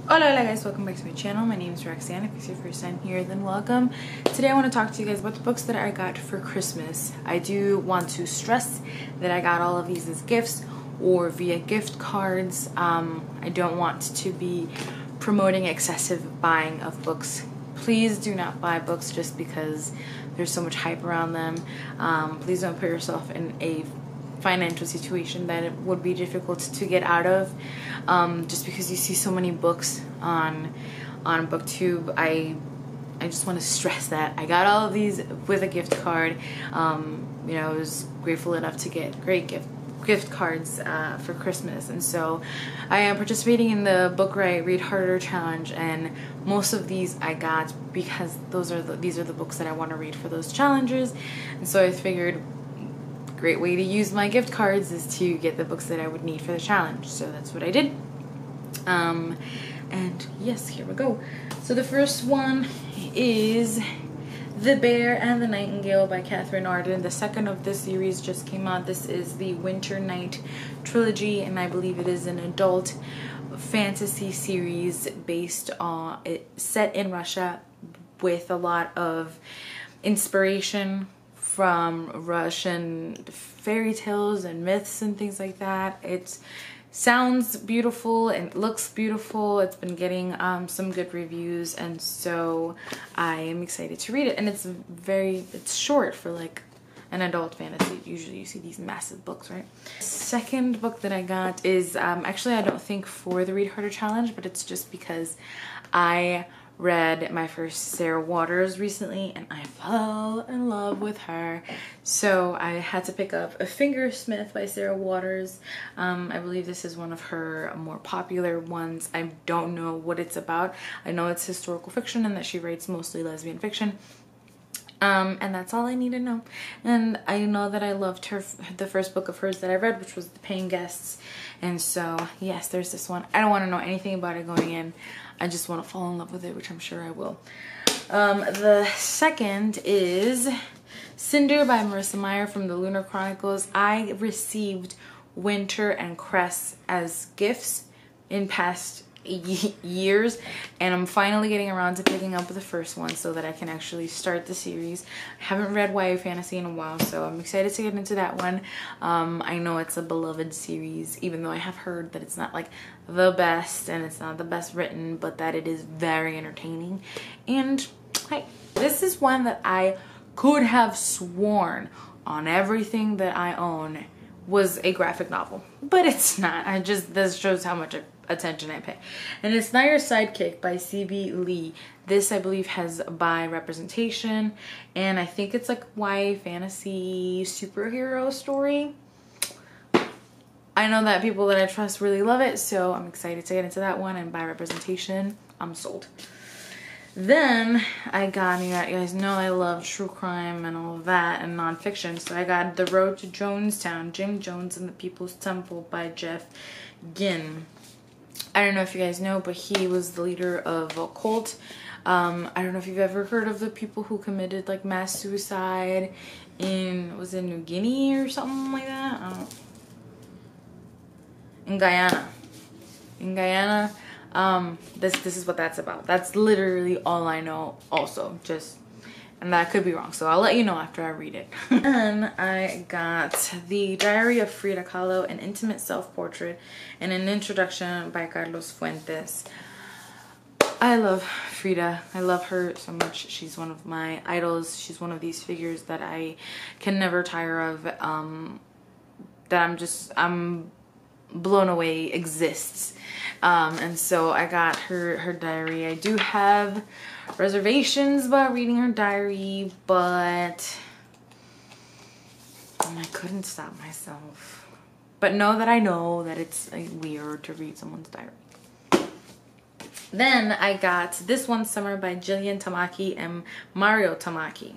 Hola guys, welcome back to my channel. My name is Roxanne. If it's your first time here, then welcome. Today I want to talk to you guys about the books that I got for Christmas. I do want to stress that I got all of these as gifts or via gift cards. I don't want to be promoting excessive buying of books. Please do not buy books just because there's so much hype around them. Please don't put yourself in a financial situation that it would be difficult to get out of, just because you see so many books on BookTube. I just want to stress that I got all of these with a gift card. You know, I was grateful enough to get great gift cards for Christmas, and so I am participating in the Book Right Read Harder challenge, and most of these I got because these are the books that I want to read for those challenges, and so I figured great way to use my gift cards is to get the books that I would need for the challenge. So that's what I did. And yes, here we go. So the first one is The Bear and the Nightingale by Catherine Arden. The second of this series just came out. This is the Winter Night trilogy, and I believe it is an adult fantasy series based on set in Russia with a lot of inspiration from Russian fairy tales and myths and things like that. It sounds beautiful and looks beautiful. It's been getting some good reviews, and so I am excited to read it. And it's short for like an adult fantasy. Usually you see these massive books, right? Second book that I got is actually, I don't think for the Read Harder challenge, but it's just because I read my first Sarah Waters recently and I fell in love with her, so I had to pick up a Fingersmith by Sarah Waters. I believe this is one of her more popular ones. I don't know what it's about. I know it's historical fiction and that she writes mostly lesbian fiction, and that's all I need to know. And I know that I loved the first book of hers that I read, which was The Paying Guests, and so yes, there's this one. I don't want to know anything about it going in. I just want to fall in love with it, which I'm sure I will. The second is Cinder by Marissa Meyer from the Lunar Chronicles. I received Winter and Cress as gifts in past years, and I'm finally getting around to picking up the first one so that I can actually start the series. I haven't read YA fantasy in a while, so I'm excited to get into that one. I know it's a beloved series, even though I have heard that it's not like the best and it's not the best written, but that it is very entertaining. And this is one that I could have sworn on everything that I own was a graphic novel, but it's not. This shows how much attention I pay. And it's Not Your Sidekick by C.B. Lee. This, I believe, has bi representation, and I think it's like YA fantasy superhero story. I know that people that I trust really love it, so I'm excited to get into that one, and bi representation, I'm sold. Then I got, you guys know I love true crime and all of that and nonfiction, so I got The Road to Jonestown, Jim Jones and the People's Temple by Jeff Ginn. I don't know if you guys know, but he was the leader of a cult. I don't know if you've ever heard of the people who committed like mass suicide was it New Guinea or something like that? I don't know. In Guyana. This is what that's about. That's literally all I know also, and that could be wrong, so I'll let you know after I read it. Then I got The Diary of Frida Kahlo, an intimate self-portrait and an introduction by Carlos Fuentes. I love Frida. I love her so much. She's one of my idols. She's one of these figures that I can never tire of, that I'm blown away exists. And so I got her diary. I do have reservations about reading her diary, but I couldn't stop myself. But know that I know that it's weird to read someone's diary. Then I got this one, Summer by Jillian Tamaki and Mario Tamaki.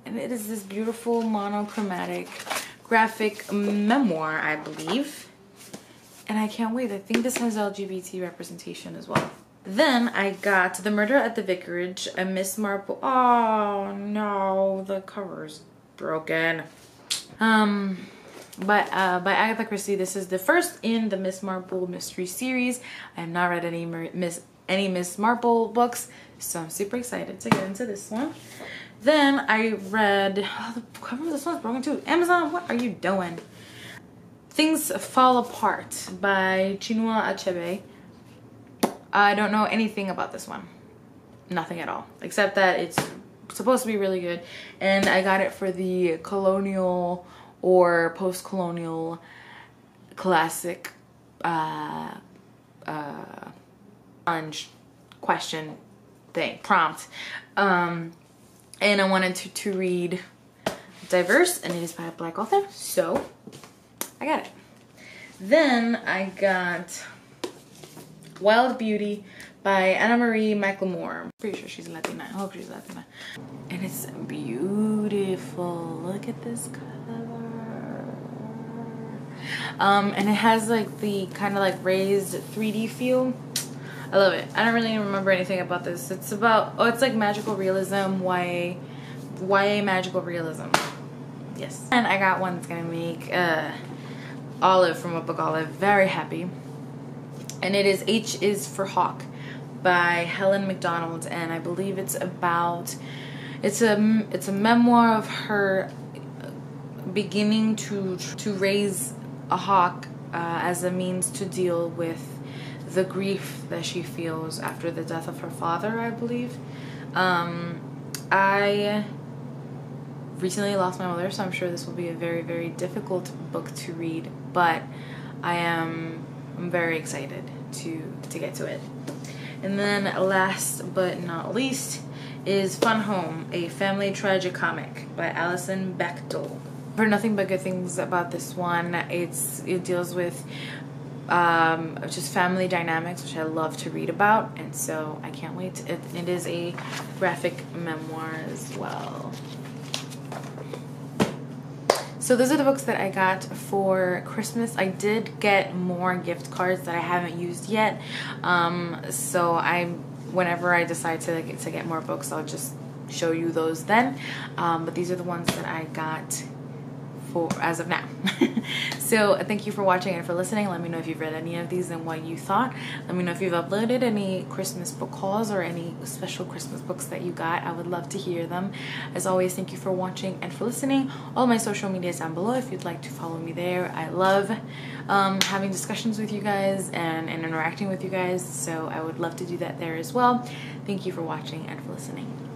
And it is this beautiful monochromatic graphic memoir, I believe. And I can't wait. I think this has LGBT representation as well. Then I got The Murder at the Vicarage, a Miss Marple. Oh no, the cover's broken. by Agatha Christie. This is the first in the Miss Marple mystery series. I have not read any Miss Marple books, so I'm super excited to get into this one. Then I read, oh, the cover of this one's broken too. Amazon, what are you doing? Things Fall Apart by Chinua Achebe. I don't know anything about this one. Nothing at all, except that it's supposed to be really good, and I got it for the colonial or post-colonial classic challenge question thing prompt, and I wanted to read diverse, and it is by a Black author, so I got it. Then I got Wild Beauty by Anna Marie McLemore. Pretty sure she's Latina. I hope she's Latina. And it's beautiful. Look at this color. And it has like the kind of like raised 3D feel. I love it. I don't really remember anything about this. It's about, oh, it's like magical realism, YA magical realism. Yes. And I got one that's gonna make Olive from a book Olive very happy. And it is H is for Hawk by Helen MacDonald, and I believe it's about, it's a memoir of her beginning to raise a hawk as a means to deal with the grief that she feels after the death of her father, I believe. I recently lost my mother, so I'm sure this will be a very, very difficult book to read, but I'm very excited to get to it. And then last but not least is Fun Home, a family tragicomic by Alison Bechtel. I've heard nothing but good things about this one. It deals with just family dynamics, which I love to read about, and so I can't wait. It is a graphic memoir as well. So those are the books that I got for Christmas. I did get more gift cards that I haven't used yet. So whenever I decide to get more books, I'll just show you those then. But these are the ones that I got for as of now. So thank you for watching and for listening. Let me know if you've read any of these and what you thought. Let me know if you've uploaded any Christmas book hauls or any special Christmas books that you got. I would love to hear them. As always, thank you for watching and for listening. All my social media is down below if you'd like to follow me there. I love having discussions with you guys and interacting with you guys, so I would love to do that there as well. Thank you for watching and for listening.